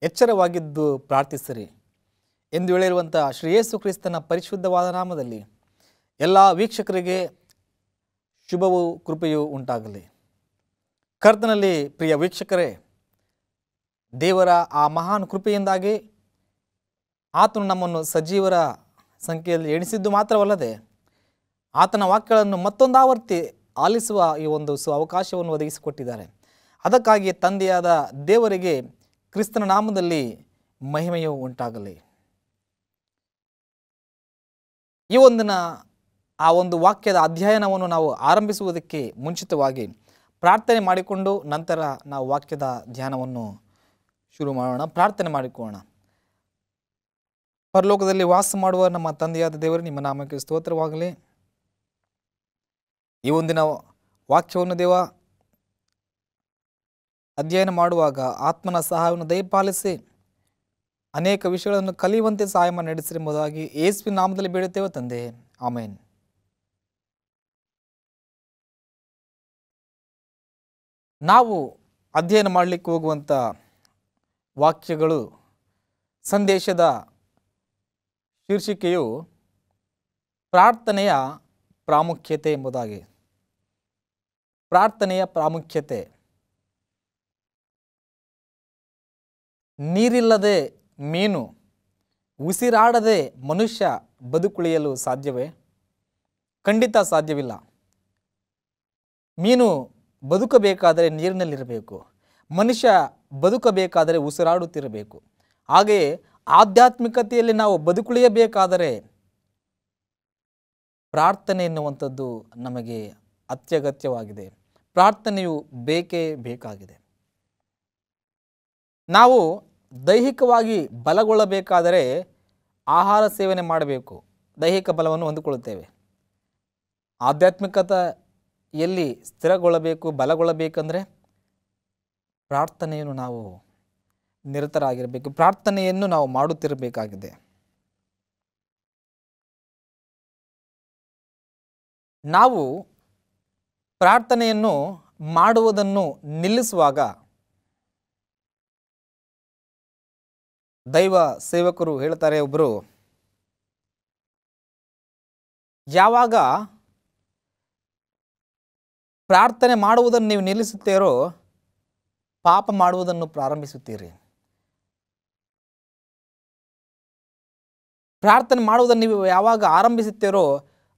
ಎಚ್ಚರವಾಗಿದ್ದು ಪ್ರಾರ್ಥಿಸಿರಿ ಎಂದು ಹೇಳಿರುವಂಥ ಶ್ರೀ ಯೇಸು ಕ್ರಿಸ್ತನ ಪರಿಶುದ್ಧವಾದ ನಾಮದಲ್ಲಿ ಎಲ್ಲ ವೀಕ್ಷಕರಿಗೆ ಶುಭವೂ ಕೃಪೆಯೂ ಉಂಟಾಗಲಿ. ಕರ್ತನಲ್ಲಿ ಪ್ರಿಯ ವೀಕ್ಷಕರೇ, ದೇವರ ಆ ಮಹಾನ್ ಕೃಪೆಯಿಂದಾಗಿ ಆತನು ನಮ್ಮನ್ನು ಸಜೀವರ ಸಂಖ್ಯೆಯಲ್ಲಿ ಎಣಿಸಿದ್ದು ಮಾತ್ರವಲ್ಲದೆ ಆತನ ವಾಕ್ಯಗಳನ್ನು ಮತ್ತೊಂದಾವರ್ತಿ ಆಲಿಸುವ ಈ ಒಂದು ಅವಕಾಶವನ್ನು ಒದಗಿಸಿಕೊಟ್ಟಿದ್ದಾರೆ. ಅದಕ್ಕಾಗಿ ತಂದೆಯಾದ ದೇವರಿಗೆ ಕ್ರಿಸ್ತನ ನಾಮದಲ್ಲಿ ಮಹಿಮೆಯೂ ಉಂಟಾಗಲಿ. ಈ ಒಂದಿನ ಆ ಒಂದು ವಾಕ್ಯದ ಅಧ್ಯಯನವನ್ನು ನಾವು ಆರಂಭಿಸುವುದಕ್ಕೆ ಮುಂಚಿತವಾಗಿ ಪ್ರಾರ್ಥನೆ ಮಾಡಿಕೊಂಡು ನಂತರ ನಾವು ವಾಕ್ಯದ ಧ್ಯಾನವನ್ನು ಶುರು ಮಾಡೋಣ. ಪ್ರಾರ್ಥನೆ ಮಾಡಿಕೊಳ್ಳೋಣ. ಪರಲೋಕದಲ್ಲಿ ವಾಸ ಮಾಡುವ ನಮ್ಮ ತಂದೆಯಾದ ದೇವರು, ನಿಮ್ಮ ನಾಮಕ್ಕೆ ಸ್ತೋತ್ರವಾಗಲಿ. ಈ ಒಂದಿನ ವಾಕ್ಯವನ್ನು ದೇವ ಅಧ್ಯಯನ ಮಾಡುವಾಗ ಆತ್ಮನ ಸಹಾಯವನ್ನು ದಯಪಾಲಿಸಿ ಅನೇಕ ವಿಷಯಗಳನ್ನು ಕಲಿಯುವಂತೆ ಸಹಾಯ ನಡೆಸಿರಿ ಎಂಬುದಾಗಿ ಯೇಸುವಿನ ನಾಮದಲ್ಲಿ ಬೇಡುತ್ತೇವೆ ತಂದೆ, ಆಮೇನ್. ನಾವು ಅಧ್ಯಯನ ಮಾಡಲಿಕ್ಕೆ ಹೋಗುವಂಥ ವಾಕ್ಯಗಳು, ಸಂದೇಶದ ಶೀರ್ಷಿಕೆಯು ಪ್ರಾರ್ಥನೆಯ ಪ್ರಾಮುಖ್ಯತೆ ಎಂಬುದಾಗಿ. ಪ್ರಾರ್ಥನೆಯ ಪ್ರಾಮುಖ್ಯತೆ. ನೀರಿಲ್ಲದೆ ಮೀನು, ಉಸಿರಾಡದೆ ಮನುಷ್ಯ ಬದುಕುಳಿಯಲು ಸಾಧ್ಯವೇ? ಖಂಡಿತ ಸಾಧ್ಯವಿಲ್ಲ. ಮೀನು ಬದುಕಬೇಕಾದರೆ ನೀರಿನಲ್ಲಿರಬೇಕು, ಮನುಷ್ಯ ಬದುಕಬೇಕಾದರೆ ಉಸಿರಾಡುತ್ತಿರಬೇಕು. ಹಾಗೆಯೇ ಆಧ್ಯಾತ್ಮಿಕತೆಯಲ್ಲಿ ನಾವು ಬದುಕುಳಿಯಬೇಕಾದರೆ ಪ್ರಾರ್ಥನೆ ಎನ್ನುವಂಥದ್ದು ನಮಗೆ ಅತ್ಯಗತ್ಯವಾಗಿದೆ. ಪ್ರಾರ್ಥನೆಯು ಬೇಕೇ ಬೇಕಾಗಿದೆ. ನಾವು ದೈಹಿಕವಾಗಿ ಬಲಗೊಳ್ಳಬೇಕಾದರೆ ಆಹಾರ ಸೇವನೆ ಮಾಡಬೇಕು, ದೈಹಿಕ ಬಲವನ್ನು ಹೊಂದಿಕೊಳ್ಳುತ್ತೇವೆ. ಆಧ್ಯಾತ್ಮಿಕತೆಯಲ್ಲಿ ಸ್ಥಿರಗೊಳ್ಳಬೇಕು, ಬಲಗೊಳ್ಳಬೇಕಂದರೆ ಪ್ರಾರ್ಥನೆಯನ್ನು ನಾವು ನಿರತರಾಗಿರಬೇಕು, ಪ್ರಾರ್ಥನೆಯನ್ನು ನಾವು ಮಾಡುತ್ತಿರಬೇಕಾಗಿದೆ. ನಾವು ಪ್ರಾರ್ಥನೆಯನ್ನು ಮಾಡುವುದನ್ನು ನಿಲ್ಲಿಸುವಾಗ ದೈವ ಸೇವಕರು ಹೇಳ್ತಾರೆ, ಒಬ್ಬರು, ಯಾವಾಗ ಪ್ರಾರ್ಥನೆ ಮಾಡುವುದನ್ನು ನೀವು ನಿಲ್ಲಿಸುತ್ತೀರೋ ಪಾಪ ಮಾಡುವುದನ್ನು ಪ್ರಾರಂಭಿಸುತ್ತೀರಿ. ಪ್ರಾರ್ಥನೆ ಮಾಡುವುದನ್ನು ನೀವು ಯಾವಾಗ ಆರಂಭಿಸುತ್ತೀರೋ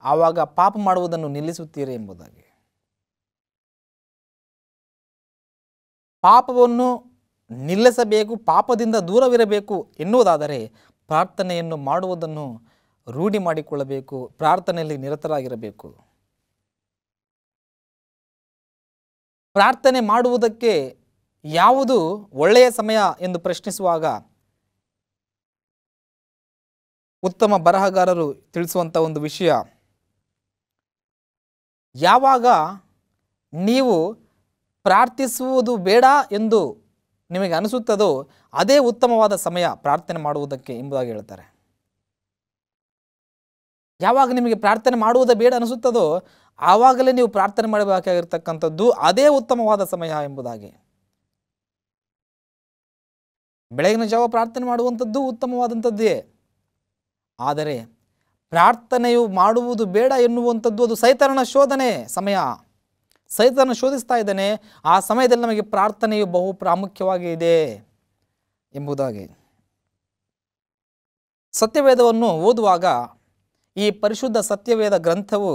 ಆವಾಗ ಪಾಪ ಮಾಡುವುದನ್ನು ನಿಲ್ಲಿಸುತ್ತೀರಿ ಎಂಬುದಾಗಿ. ಪಾಪವನ್ನು ನಿಲ್ಲಿಸಬೇಕು, ಪಾಪದಿಂದ ದೂರವಿರಬೇಕು ಎನ್ನುವುದಾದರೆ ಪ್ರಾರ್ಥನೆಯನ್ನು ಮಾಡುವುದನ್ನು ರೂಢಿ ಮಾಡಿಕೊಳ್ಳಬೇಕು, ಪ್ರಾರ್ಥನೆಯಲ್ಲಿ ನಿರತರಾಗಿರಬೇಕು. ಪ್ರಾರ್ಥನೆ ಮಾಡುವುದಕ್ಕೆ ಯಾವುದು ಒಳ್ಳೆಯ ಸಮಯ ಎಂದು ಪ್ರಶ್ನಿಸುವಾಗ ಉತ್ತಮ ಬರಹಗಾರರು ತಿಳಿಸುವಂಥ ಒಂದು ವಿಷಯ, ಯಾವಾಗ ನೀವು ಪ್ರಾರ್ಥಿಸುವುದು ಬೇಡ ಎಂದು ನಿಮಗೆ ಅನಿಸುತ್ತದೋ ಅದೇ ಉತ್ತಮವಾದ ಸಮಯ ಪ್ರಾರ್ಥನೆ ಮಾಡುವುದಕ್ಕೆ ಎಂಬುದಾಗಿ ಹೇಳ್ತಾರೆ. ಯಾವಾಗ ನಿಮಗೆ ಪ್ರಾರ್ಥನೆ ಮಾಡುವುದು ಬೇಡ ಅನಿಸುತ್ತದೋ ಆವಾಗಲೇ ನೀವು ಪ್ರಾರ್ಥನೆ ಮಾಡಬೇಕಾಗಿರ್ತಕ್ಕಂಥದ್ದು ಅದೇ ಉತ್ತಮವಾದ ಸಮಯ ಎಂಬುದಾಗಿ. ಬೆಳಗಿನ ಜಾವ ಪ್ರಾರ್ಥನೆ ಮಾಡುವಂಥದ್ದು ಉತ್ತಮವಾದಂಥದ್ದೇ. ಆದರೆ ಪ್ರಾರ್ಥನೆಯು ಮಾಡುವುದು ಬೇಡ ಎನ್ನುವಂಥದ್ದು ಅದು ಸೈತಾನನ ಶೋಧನೆ ಸಮಯ. ಸೈತಾನ ಶೋಧಿಸ್ತಾ ಇದ್ದಾನೆ, ಆ ಸಮಯದಲ್ಲಿ ನಮಗೆ ಪ್ರಾರ್ಥನೆಯು ಬಹು ಪ್ರಾಮುಖ್ಯವಾಗಿ ಇದೆ ಎಂಬುದಾಗಿ. ಸತ್ಯವೇದವನ್ನು ಓದುವಾಗ ಈ ಪರಿಶುದ್ಧ ಸತ್ಯವೇದ ಗ್ರಂಥವು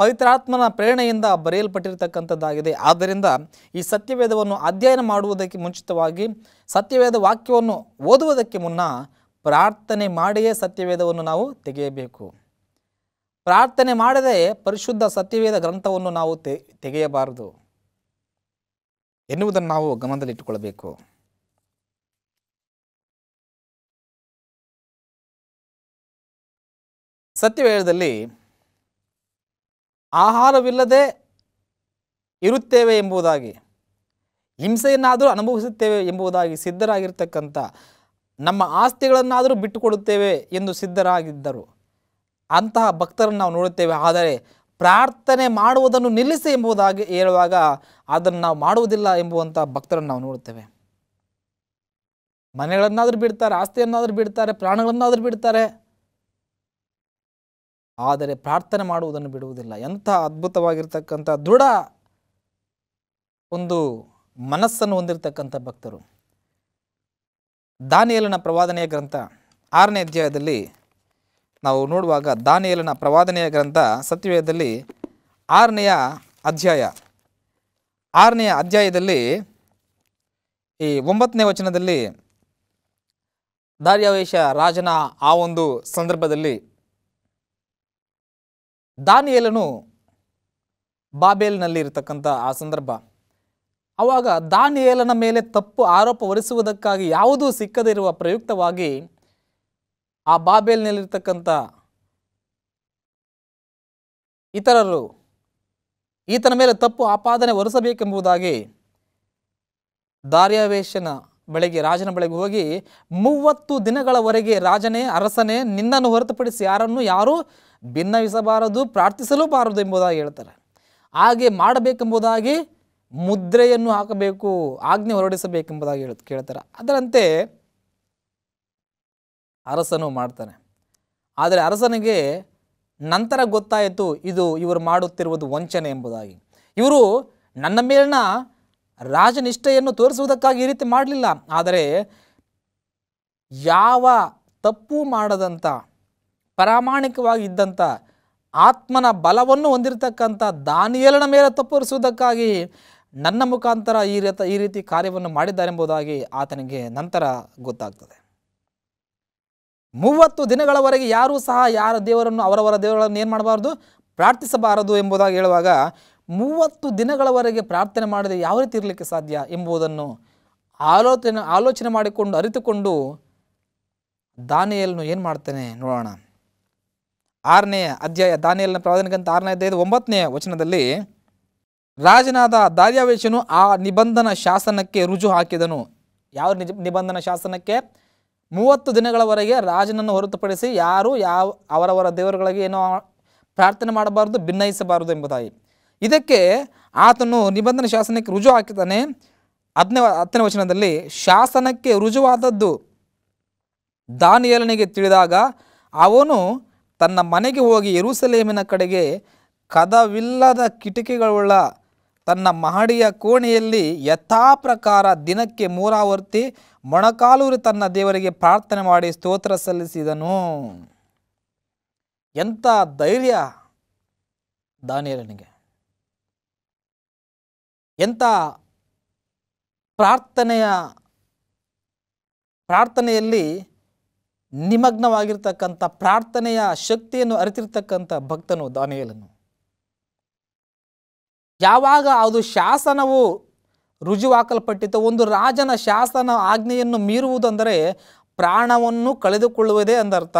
ಪವಿತ್ರಾತ್ಮನ ಪ್ರೇರಣೆಯಿಂದ ಬರೆಯಲ್ಪಟ್ಟಿರತಕ್ಕಂಥದ್ದಾಗಿದೆ. ಆದ್ದರಿಂದ ಈ ಸತ್ಯವೇದವನ್ನು ಅಧ್ಯಯನ ಮಾಡುವುದಕ್ಕೆ ಮುಂಚಿತವಾಗಿ ಸತ್ಯವೇದ ವಾಕ್ಯವನ್ನು ಓದುವುದಕ್ಕೆ ಮುನ್ನ ಪ್ರಾರ್ಥನೆ ಮಾಡಿಯೇ ಸತ್ಯವೇದವನ್ನು ನಾವು ತೆಗೆಯಬೇಕು. ಪ್ರಾರ್ಥನೆ ಮಾಡದೆ ಪರಿಶುದ್ಧ ಸತ್ಯವೇದ ಗ್ರಂಥವನ್ನು ನಾವು ತೆಗೆಯಬಾರದು ಎನ್ನುವುದನ್ನು ನಾವು ಗಮನದಲ್ಲಿಟ್ಟುಕೊಳ್ಳಬೇಕು. ಸತ್ಯವೇದದಲ್ಲಿ ಆಹಾರವಿಲ್ಲದೆ ಇರುತ್ತೇವೆ ಎಂಬುದಾಗಿ, ಹಿಂಸೆಯನ್ನಾದರೂ ಅನುಭವಿಸುತ್ತೇವೆ ಎಂಬುದಾಗಿ ಸಿದ್ಧರಾಗಿರ್ತಕ್ಕಂಥ, ನಮ್ಮ ಆಸ್ತಿಗಳನ್ನಾದರೂ ಬಿಟ್ಟುಕೊಡುತ್ತೇವೆ ಎಂದು ಸಿದ್ಧರಾಗಿದ್ದರು ಅಂತಹ ಭಕ್ತರನ್ನು ನಾವು ನೋಡುತ್ತೇವೆ. ಆದರೆ ಪ್ರಾರ್ಥನೆ ಮಾಡುವುದನ್ನು ನಿಲ್ಲಿಸಿ ಎಂಬುದಾಗಿ ಹೇಳುವಾಗ ಅದನ್ನು ನಾವು ಮಾಡುವುದಿಲ್ಲ ಎಂಬುವಂಥ ಭಕ್ತರನ್ನು ನಾವು ನೋಡುತ್ತೇವೆ. ಮನೆಗಳನ್ನಾದರೂ ಬಿಡ್ತಾರೆ, ಆಸ್ತಿಯನ್ನಾದರೂ ಬಿಡ್ತಾರೆ, ಪ್ರಾಣಗಳನ್ನಾದರೂ ಬಿಡ್ತಾರೆ, ಆದರೆ ಪ್ರಾರ್ಥನೆ ಮಾಡುವುದನ್ನು ಬಿಡುವುದಿಲ್ಲ. ಎಂಥ ಅದ್ಭುತವಾಗಿರ್ತಕ್ಕಂಥ ದೃಢ ಒಂದು ಮನಸ್ಸನ್ನು ಹೊಂದಿರತಕ್ಕಂಥ ಭಕ್ತರು. ದಾನಿಯೇಲನ ಪ್ರವಾದನೆಯ ಗ್ರಂಥ 6ನೇ ಅಧ್ಯಾಯದಲ್ಲಿ ನಾವು ನೋಡುವಾಗ, ದಾನಿಯೇಲನ ಪ್ರವಾದನೆಯ ಗ್ರಂಥ ಸತ್ಯವೇದದಲ್ಲಿ 6ನೇ ಅಧ್ಯಾಯದಲ್ಲಿ ಈ 9ನೇ ವಚನದಲ್ಲಿ ದಾರ್ಯಾವೇಶ ರಾಜನ ಆ ಒಂದು ಸಂದರ್ಭದಲ್ಲಿ ದಾನಿಯೇಲನು ಬಾಬೇಲಿನಲ್ಲಿ ಇರತಕ್ಕಂಥ ಆ ಸಂದರ್ಭ, ಆವಾಗ ದಾನಿಯೇಲನ ಮೇಲೆ ತಪ್ಪು ಆರೋಪ ಹೊರಿಸುವುದಕ್ಕಾಗಿ ಯಾವುದೂ ಸಿಕ್ಕದಿರುವ ಪ್ರಯುಕ್ತವಾಗಿ ಆ ಬಾಬೇಲಿನಲ್ಲಿರ್ತಕ್ಕಂಥ ಇತರರು ಈತನ ಮೇಲೆ ತಪ್ಪು ಆಪಾದನೆ ಹೊರಿಸಬೇಕೆಂಬುದಾಗಿ ದಾರ್ಯಾವೇಶನ ಬಳಿಗೆ, ರಾಜನ ಬಳಿಗೆ ಹೋಗಿ 30 ದಿನಗಳವರೆಗೆ ರಾಜನೇ, ಅರಸನೇ, ನಿನ್ನನ್ನು ಹೊರತುಪಡಿಸಿ ಯಾರೂ ಭಿನ್ನವಿಸಬಾರದು, ಪ್ರಾರ್ಥಿಸಲೂಬಾರದು ಎಂಬುದಾಗಿ ಹೇಳ್ತಾರೆ. ಹಾಗೆ ಮಾಡಬೇಕೆಂಬುದಾಗಿ ಮುದ್ರೆಯನ್ನು ಹಾಕಬೇಕು, ಆಜ್ಞೆ ಹೊರಡಿಸಬೇಕೆಂಬುದಾಗಿ ಕೇಳ್ತಾರೆ. ಅದರಂತೆ ಅರಸನು ಮಾಡ್ತಾನೆ. ಆದರೆ ಅರಸನಿಗೆ ನಂತರ ಗೊತ್ತಾಯಿತು ಇವರು ಮಾಡುತ್ತಿರುವುದು ವಂಚನೆ ಎಂಬುದಾಗಿ. ಇವರು ನನ್ನ ಮೇಲಿನ ರಾಜನಿಷ್ಠೆಯನ್ನು ತೋರಿಸುವುದಕ್ಕಾಗಿ ಈ ರೀತಿ ಮಾಡಲಿಲ್ಲ, ಆದರೆ ಯಾವ ತಪ್ಪು ಮಾಡದಂಥ ಪ್ರಾಮಾಣಿಕವಾಗಿ ಇದ್ದಂಥ ಆತ್ಮನ ಬಲವನ್ನು ಹೊಂದಿರತಕ್ಕಂಥ ದಾನಿಯೇಲನ ಮೇಲೆ ತಪ್ಪುರಿಸುವುದಕ್ಕಾಗಿ ನನ್ನ ಮುಖಾಂತರ ಈ ರೀತಿ ಕಾರ್ಯವನ್ನು ಮಾಡಿದ್ದಾರೆಂಬುದಾಗಿ ಆತನಿಗೆ ನಂತರ ಗೊತ್ತಾಗ್ತದೆ. 30 ದಿನಗಳವರೆಗೆ ಯಾರೂ ಸಹ ಯಾರ ದೇವರನ್ನು ಅವರವರ ದೇವರನ್ನು ಏನು ಮಾಡಬಾರ್ದು, ಪ್ರಾರ್ಥಿಸಬಾರದು ಎಂಬುದಾಗಿ ಹೇಳುವಾಗ 30 ದಿನಗಳವರೆಗೆ ಪ್ರಾರ್ಥನೆ ಮಾಡದೆ ಯಾವ ರೀತಿ ಇರಲಿಕ್ಕೆ ಸಾಧ್ಯ ಎಂಬುದನ್ನು ಆಲೋಚನೆ ಮಾಡಿಕೊಂಡು ಅರಿತುಕೊಂಡು ದಾನಿಯೇಲನು ಏನು ಮಾಡ್ತಾನೆ ನೋಡೋಣ. 6ನೇ ಅಧ್ಯಾಯ, ದಾನಿಯೇಲನ ಪ್ರವಾದನೆಗಂತ 6ನೇ ಅಧ್ಯಾಯದ 9ನೇ ವಚನದಲ್ಲಿ, ರಾಜನಾದ ದಾರ್ಯಾವೇಶನು ಆ ನಿಬಂಧನ ಶಾಸನಕ್ಕೆ ರುಜು ಹಾಕಿದನು. ಯಾವ ನಿಬಂಧನ ಶಾಸನಕ್ಕೆ? 30 ದಿನಗಳವರೆಗೆ ರಾಜನನ್ನು ಹೊರತುಪಡಿಸಿ ಅವರವರ ದೇವರುಗಳಿಗೆ ಏನೋ ಪ್ರಾರ್ಥನೆ ಮಾಡಬಾರ್ದು, ಭಿನ್ನಯಿಸಬಾರದು ಎಂಬುದಾಗಿ. ಇದಕ್ಕೆ ಆತನು ನಿಬಂಧನ ಶಾಸನಕ್ಕೆ ರುಜು ಹಾಕಿದ್ದಾನೆ. 10ನೇ ವಚನದಲ್ಲಿ, ಶಾಸನಕ್ಕೆ ರುಜುವಾದದ್ದು ದಾನಿಯೇಲನಿಗೆ ತಿಳಿದಾಗ ಅವನು ತನ್ನ ಮನೆಗೆ ಹೋಗಿ ಯೆರೂಸಲೇಮಿನ ಕಡೆಗೆ ಕದವಿಲ್ಲದ ಕಿಟಕಿಗಳುಳ್ಳ ತನ್ನ ಮಹಡಿಯ ಕೋಣೆಯಲ್ಲಿ ಯಥಾಪ್ರಕಾರ ದಿನಕ್ಕೆ 3 ಆವರ್ತಿ ಮೊಣಕಾಲೂರಿ ತನ್ನ ದೇವರಿಗೆ ಪ್ರಾರ್ಥನೆ ಮಾಡಿ ಸ್ತೋತ್ರ ಸಲ್ಲಿಸಿದನು. ಎಂಥ ಧೈರ್ಯ ದಾನಿಯೇಲನಿಗೆ! ಎಂಥ ಪ್ರಾರ್ಥನೆಯಲ್ಲಿ ನಿಮಗ್ನವಾಗಿರ್ತಕ್ಕಂಥ, ಪ್ರಾರ್ಥನೆಯ ಶಕ್ತಿಯನ್ನು ಅರಿತಿರ್ತಕ್ಕಂಥ ಭಕ್ತನು ದಾನಿಯೇಲನು. ಯಾವಾಗ ಅದು ಶಾಸನವು ರುಜುವಾಕಲ್ಪಟ್ಟಿತು, ಒಂದು ರಾಜನ ಶಾಸನ ಆಜ್ಞೆಯನ್ನು ಮೀರುವುದೆಂದರೆ ಪ್ರಾಣವನ್ನು ಕಳೆದುಕೊಳ್ಳುವುದೇ ಎಂದರ್ಥ.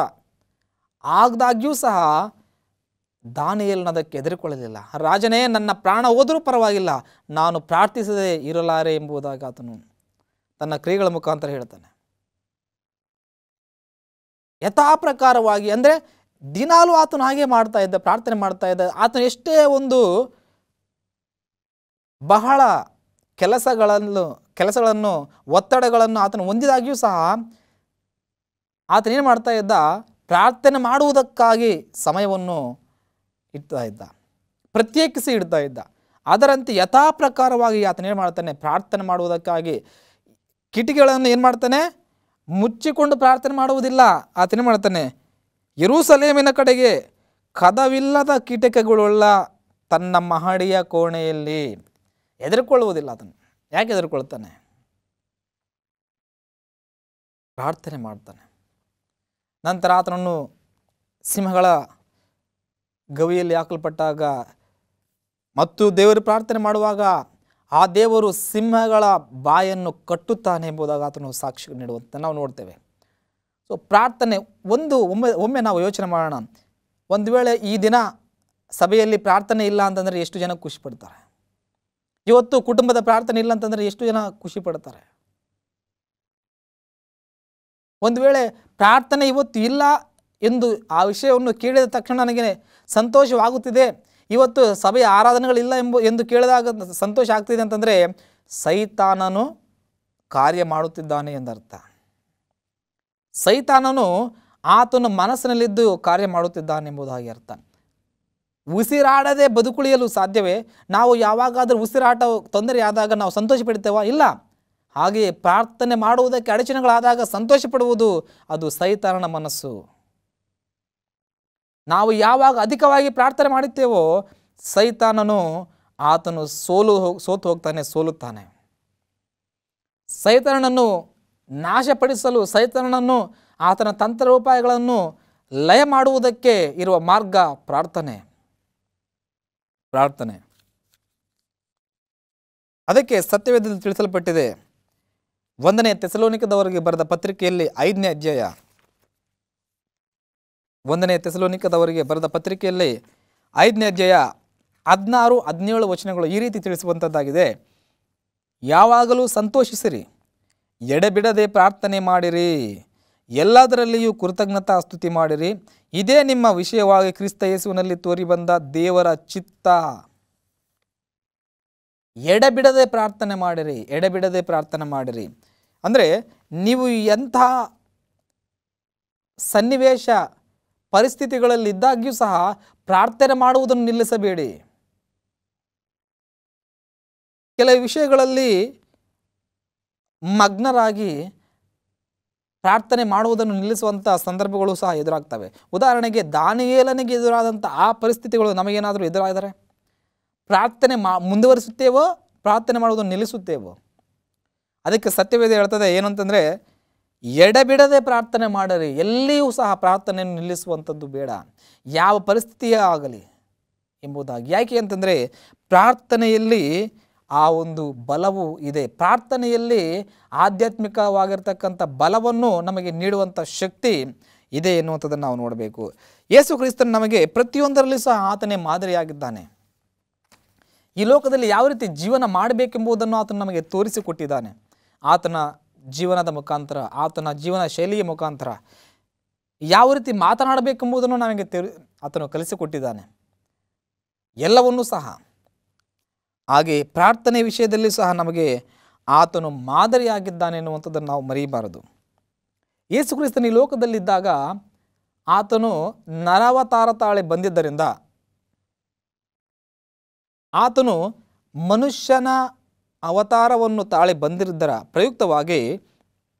ಆದಾಗ್ಯೂ ಸಹ ದಾನಿಯೇಲನು ಅದಕ್ಕೆ ಹೆದರಿಕೊಳ್ಳಲಿಲ್ಲ. ರಾಜನೇ, ನನ್ನ ಪ್ರಾಣ ಹೋದರೂ ಪರವಾಗಿಲ್ಲ, ನಾನು ಪ್ರಾರ್ಥಿಸದೆ ಇರಲಾರೆ ಎಂಬುದಾಗಿ ಆತನು ತನ್ನ ಕ್ರಿಯೆಗಳ ಮುಖಾಂತರ ಹೇಳ್ತಾನೆ. ಯಥಾಪ್ರಕಾರವಾಗಿ ಅಂದರೆ ದಿನಾಲೂ ಆತನು ಹಾಗೆ ಮಾಡ್ತಾ ಇದ್ದ, ಪ್ರಾರ್ಥನೆ ಮಾಡ್ತಾ ಇದ್ದ. ಆತನು ಎಷ್ಟೇ ಒಂದು ಬಹಳ ಕೆಲಸಗಳನ್ನು ಒತ್ತಡಗಳನ್ನು ಆತನು ಹೊಂದಿದಾಗಿಯೂ ಸಹ ಆತನೇನು ಮಾಡ್ತಾ ಇದ್ದ, ಪ್ರಾರ್ಥನೆ ಮಾಡುವುದಕ್ಕಾಗಿ ಸಮಯವನ್ನು ಇಡ್ತಾ ಇದ್ದ, ಪ್ರತ್ಯೇಕಿಸಿ ಇಡ್ತಾ ಇದ್ದ. ಅದರಂತೆ ಯಥಾಪ್ರಕಾರವಾಗಿ ಆತನೇನು ಮಾಡ್ತಾನೆ, ಪ್ರಾರ್ಥನೆ ಮಾಡುವುದಕ್ಕಾಗಿ ಕಿಟಕಿಗಳನ್ನು ಏನು ಮಾಡ್ತಾನೆ, ಮುಚ್ಚಿಕೊಂಡು ಪ್ರಾರ್ಥನೆ ಮಾಡುವುದಿಲ್ಲ. ಆತನೇನು ಮಾಡ್ತಾನೆ, ಯೆರೂಸಲೇಮಿನ ಕಡೆಗೆ ಕದವಿಲ್ಲದ ಕಿಟಕಿಗಳುಳ್ಳ ತನ್ನ ಮಹಡಿಯ ಕೋಣೆಯಲ್ಲಿ. ಹೆದರಿಕೊಳ್ಳುವುದಿಲ್ಲ ಆತನು. ಯಾಕೆ ಹೆದರಿಕೊಳ್ತಾನೆ? ಪ್ರಾರ್ಥನೆ ಮಾಡ್ತಾನೆ. ನಂತರ ಆತನನ್ನು ಸಿಂಹಗಳ ಗವಿಯಲ್ಲಿ ಹಾಕಲ್ಪಟ್ಟಾಗ ಮತ್ತು ದೇವರು ಪ್ರಾರ್ಥನೆ ಮಾಡುವಾಗ ಆ ದೇವರು ಸಿಂಹಗಳ ಬಾಯನ್ನು ಕಟ್ಟುತ್ತಾನೆ ಎಂಬುದಾಗಿ ಆತನು ಸಾಕ್ಷಿ ನೀಡುವಂತೆ ನಾವು ನೋಡ್ತೇವೆ. ಸೊ ಪ್ರಾರ್ಥನೆ ಒಮ್ಮೆ ನಾವು ಯೋಚನೆ ಮಾಡೋಣ. ಒಂದು ವೇಳೆ ಈ ದಿನ ಸಭೆಯಲ್ಲಿ ಪ್ರಾರ್ಥನೆ ಇಲ್ಲ ಅಂತಂದರೆ ಎಷ್ಟು ಜನ ಖುಷಿ ಪಡ್ತಾರೆ? ಇವತ್ತು ಕುಟುಂಬದ ಪ್ರಾರ್ಥನೆ ಇಲ್ಲ ಅಂತಂದರೆ ಎಷ್ಟು ಜನ ಖುಷಿ ಪಡ್ತಾರೆ? ಒಂದು ವೇಳೆ ಪ್ರಾರ್ಥನೆ ಇವತ್ತು ಇಲ್ಲ ಎಂದು ಆ ವಿಷಯವನ್ನು ಕೇಳಿದ ತಕ್ಷಣ ನನಗೆ ಸಂತೋಷವಾಗುತ್ತಿದೆ, ಇವತ್ತು ಸಭೆಯ ಆರಾಧನೆಗಳಿಲ್ಲ ಎಂದು ಕೇಳಿದಾಗ ಸಂತೋಷ ಆಗ್ತಿದೆ ಅಂತಂದರೆ ಸೈತಾನನು ಕಾರ್ಯ ಮಾಡುತ್ತಿದ್ದಾನೆ ಎಂದರ್ಥ. ಸೈತಾನನು ಆತನ ಮನಸ್ಸಿನಲ್ಲಿದ್ದು ಕಾರ್ಯ ಮಾಡುತ್ತಿದ್ದಾನೆಂಬುದಾಗಿ ಅರ್ಥ. ಉಸಿರಾಡದೆ ಬದುಕುಳಿಯಲು ಸಾಧ್ಯವೇ? ನಾವು ಯಾವಾಗಾದರೂ ಉಸಿರಾಟ ತೊಂದರೆಯಾದಾಗ ನಾವು ಸಂತೋಷ ಪಡ್ತೇವಾ? ಇಲ್ಲ. ಹಾಗೆಯೇ ಪ್ರಾರ್ಥನೆ ಮಾಡುವುದಕ್ಕೆ ಅಡಚಣೆಗಳಾದಾಗ ಸಂತೋಷ ಪಡುವುದು ಅದು ಸೈತಾನನ ಮನಸ್ಸು. ನಾವು ಯಾವಾಗ ಅಧಿಕವಾಗಿ ಪ್ರಾರ್ಥನೆ ಮಾಡುತ್ತೇವೋ ಸೈತಾನನು ಆತನು ಸೋತು ಹೋಗ್ತಾನೆ, ಸೋಲುತ್ತಾನೆ. ಸೈತಾನನನ್ನು ನಾಶಪಡಿಸಲು, ಸೈತಾನನನ್ನು ಆತನ ತಂತ್ರೋಪಾಯಗಳನ್ನು ಲಯ ಮಾಡುವುದಕ್ಕೆ ಇರುವ ಮಾರ್ಗ ಪ್ರಾರ್ಥನೆ. ಅದಕ್ಕೆ ಸತ್ಯವೇದದಲ್ಲಿ ತಿಳಿಸಲ್ಪಟ್ಟಿದೆ. 1ನೇ ಥೆಸಲೋನಿಕದವರಿಗೆ ಬರೆದ ಪತ್ರಿಕೆಯಲ್ಲಿ 5ನೇ ಅಧ್ಯಾಯ, 1ನೇ ಥೆಸಲೋನಿಕದವರಿಗೆ ಬರೆದ ಪತ್ರಿಕೆಯಲ್ಲಿ 5ನೇ ಅಧ್ಯಾಯ 16, 17 ವಚನಗಳು ಈ ರೀತಿ ತಿಳಿಸುವಂಥದ್ದಾಗಿದೆ. ಯಾವಾಗಲೂ ಸಂತೋಷಿಸಿರಿ, ಎಡೆಬಿಡದೆ ಪ್ರಾರ್ಥನೆ ಮಾಡಿರಿ, ಎಲ್ಲದರಲ್ಲಿಯೂ ಕೃತಜ್ಞತಾ ಸ್ತುತಿ ಮಾಡಿರಿ, ಇದೇ ನಿಮ್ಮ ವಿಷಯವಾಗಿ ಕ್ರಿಸ್ತ ಯೇಸುವಿನಲ್ಲಿ ತೋರಿ ಬಂದ ದೇವರ ಚಿತ್ತ. ಎಡೆಬಿಡದೆ ಪ್ರಾರ್ಥನೆ ಮಾಡಿರಿ, ಎಡೆಬಿಡದೆ ಪ್ರಾರ್ಥನೆ ಮಾಡಿರಿ ಅಂದರೆ ನೀವು ಎಂಥ ಸನ್ನಿವೇಶ ಪರಿಸ್ಥಿತಿಗಳಲ್ಲಿದ್ದಾಗ್ಯೂ ಸಹ ಪ್ರಾರ್ಥನೆ ಮಾಡುವುದನ್ನು ನಿಲ್ಲಿಸಬೇಡಿ. ಕೆಲವು ವಿಷಯಗಳಲ್ಲಿ ಮಗ್ನರಾಗಿ ಪ್ರಾರ್ಥನೆ ಮಾಡುವುದನ್ನು ನಿಲ್ಲಿಸುವಂಥ ಸಂದರ್ಭಗಳು ಸಹ ಎದುರಾಗ್ತವೆ. ಉದಾಹರಣೆಗೆ ದಾನಿಯೇಲನಿಗೆ ಎದುರಾದಂಥ ಆ ಪರಿಸ್ಥಿತಿಗಳು ನಮಗೇನಾದರೂ ಎದುರಾದರೆ ಪ್ರಾರ್ಥನೆ ಮುಂದುವರಿಸುತ್ತೇವೋ, ಪ್ರಾರ್ಥನೆ ಮಾಡುವುದನ್ನು ನಿಲ್ಲಿಸುತ್ತೇವೋ? ಅದಕ್ಕೆ ಸತ್ಯವೇದ ಹೇಳ್ತದೆ ಏನಂತಂದರೆ, ಎಡೆಬಿಡದೆ ಪ್ರಾರ್ಥನೆ ಮಾಡಿರಿ, ಎಲ್ಲಿಯೂ ಸಹ ಪ್ರಾರ್ಥನೆಯನ್ನು ನಿಲ್ಲಿಸುವಂಥದ್ದು ಬೇಡ, ಯಾವ ಪರಿಸ್ಥಿತಿಯೇ ಆಗಲಿ ಎಂಬುದಾಗಿ. ಯಾಕೆ ಅಂತಂದರೆ ಪ್ರಾರ್ಥನೆಯಲ್ಲಿ ಆ ಒಂದು ಬಲವು ಇದೆ. ಪ್ರಾರ್ಥನೆಯಲ್ಲಿ ಆಧ್ಯಾತ್ಮಿಕವಾಗಿರ್ತಕ್ಕಂಥ ಬಲವನ್ನು ನಮಗೆ ನೀಡುವಂಥ ಶಕ್ತಿ ಇದೆ ಎನ್ನುವಂಥದ್ದನ್ನು ನಾವು ನೋಡಬೇಕು. ಯೇಸು ಕ್ರಿಸ್ತನು ನಮಗೆ ಪ್ರತಿಯೊಂದರಲ್ಲಿ ಸಹ ಆತನೇ ಮಾದರಿಯಾಗಿದ್ದಾನೆ. ಈ ಲೋಕದಲ್ಲಿ ಯಾವ ರೀತಿ ಜೀವನ ಮಾಡಬೇಕೆಂಬುದನ್ನು ಆತನು ನಮಗೆ ತೋರಿಸಿಕೊಟ್ಟಿದ್ದಾನೆ. ಆತನ ಜೀವನದ ಮುಖಾಂತರ, ಆತನ ಜೀವನ ಶೈಲಿಯ ಮುಖಾಂತರ ಯಾವ ರೀತಿ ಮಾತನಾಡಬೇಕೆಂಬುದನ್ನು ನಮಗೆ ಆತನು ಕಲಿಸಿಕೊಟ್ಟಿದ್ದಾನೆ ಎಲ್ಲವನ್ನೂ ಸಹ. ಹಾಗೆ ಪ್ರಾರ್ಥನೆ ವಿಷಯದಲ್ಲಿ ಸಹ ನಮಗೆ ಆತನು ಮಾದರಿಯಾಗಿದ್ದಾನೆ ಎನ್ನುವಂಥದ್ದನ್ನು ನಾವು ಮರೆಯಬಾರದು. ಯೇಸು ಕ್ರಿಸ್ತನು ಈ ಲೋಕದಲ್ಲಿದ್ದಾಗ ಆತನು ನರಾವತಾರ ತಾಳಿ ಬಂದಿದ್ದರಿಂದ, ಆತನು ಮನುಷ್ಯನ ಅವತಾರವನ್ನು ತಾಳಿ ಬಂದಿದ್ದರ ಪ್ರಯುಕ್ತವಾಗಿ